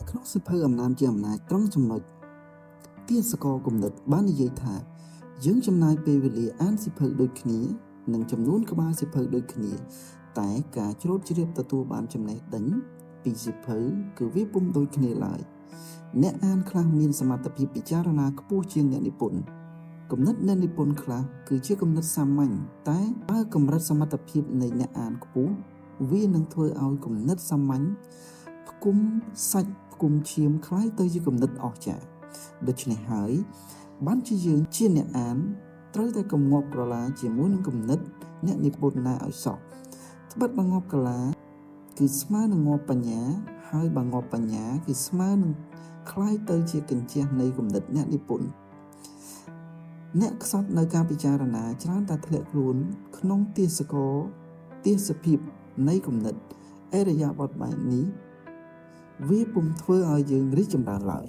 ក្នុងសិភៅអំណាចជាអំណាចត្រង់ចំណុចទាសកលគំនិតបាននិយាយថាយើងចំណាយពេលវេលាអានសិភៅដូចគ្នានិងចំនួនក្បាលសិភៅដូចគ្នាតែការជ្រួតជ្រាបទទួលបានចំណេះដឹងពីសិភៅគឺវាពុំដូចគ្នាឡើយអ្នកអានខ្លះមានសមត្ថភាពពិចារណាខ្ពស់ជាងអ្នកនិពន្ធគំនិតអ្នកនិពន្ធខ្លះគឺជាគំនិតសាមញ្ញតែបើកម្រិតសមត្ថភាពនៃអ្នកអានខ្ពស់វានឹងធ្វើឲ្យគំនិតសាមញ្ញផ្គុំសាច់ផ្គុំឈាមคล้ายទៅជាគំនិតអស្ចារ្យដូច្នេះហើយបានជាយើងជាអ្នកអានត្រូវតែកុំងាប់ក្រឡាជាមួយនឹងគំនិតអ្នកនិពន្ធណាឲ្យសោះត្បិតបើងាប់ក្រឡាគឺស្មើនឹងងាប់បញ្ញាហើយបើងាប់បញ្ញាគឺស្មើនឹងคล้ายទៅជាកញ្ចក់នៃគំនិតអ្នកនិពន្ធអ្នកខ្សត់នៅការពិចារណាច្រើនតែធ្លាក់ខ្លួនក្នុងទេសភាពនៃគំនិតអរិយាបថបែបនេះវាពុំធ្វើឲ្យយើងរីកចម្រើនឡើយ